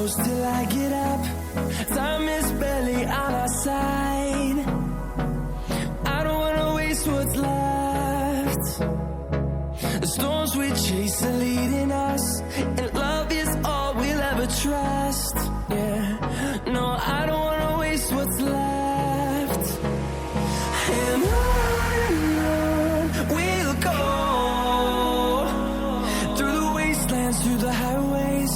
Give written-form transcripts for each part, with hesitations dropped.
close till I get up. Time is barely on our side. I don't wanna waste what's left. The storms we chase are leading us, and love is all we'll ever trust. Yeah, no, I don't wanna waste what's left. And on we'll go, through the wastelands, through the highways,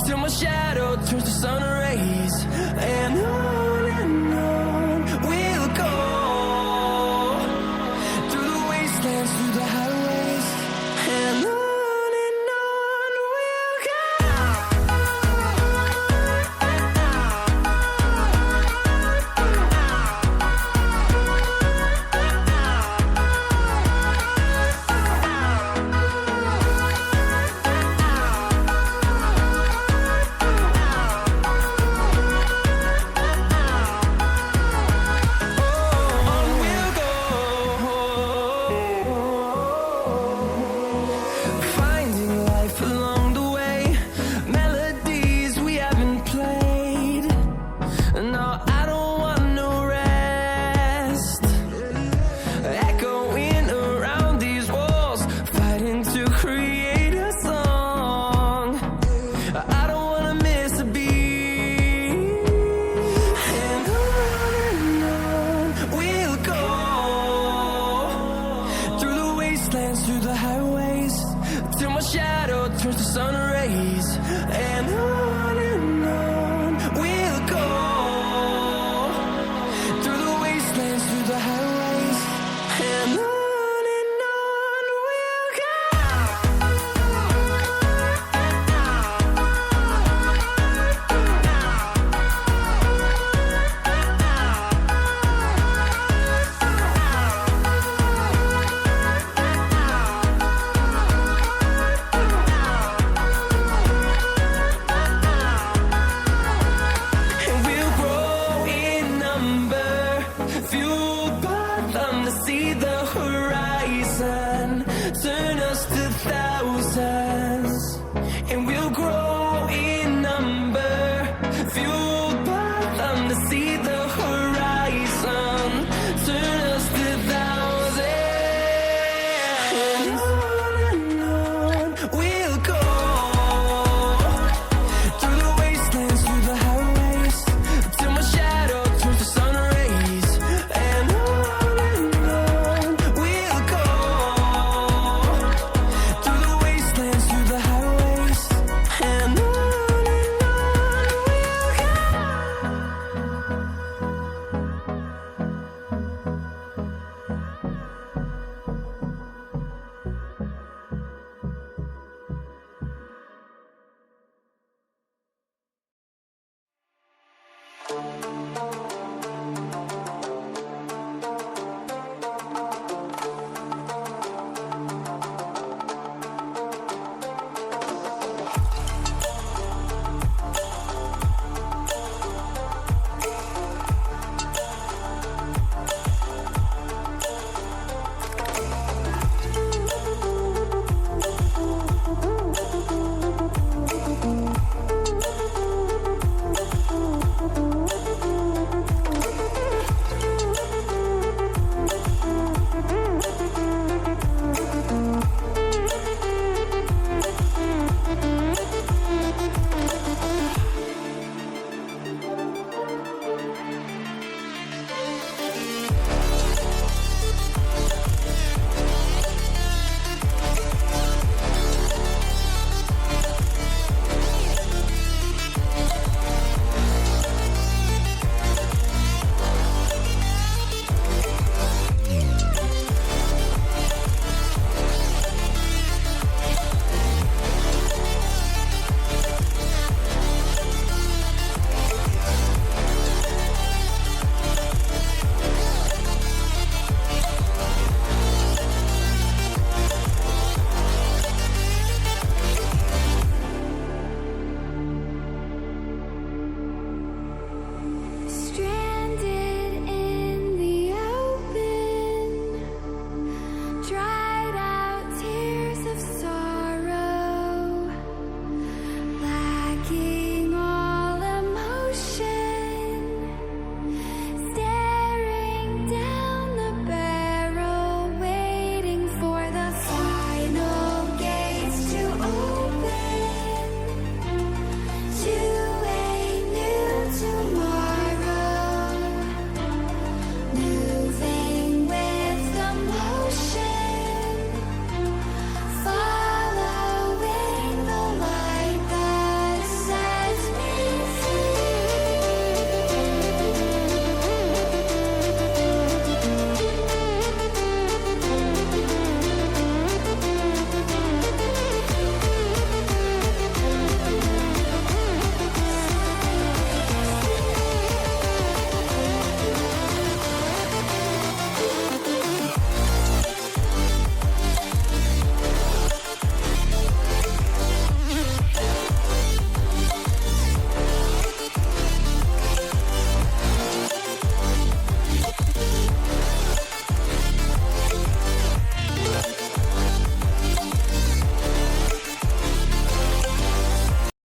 till my shadow turns to sun rays. And on we'll go, through the wastelands, through the highways, and on we'll go. Finding life along the way, melodies we haven't played. No, I don't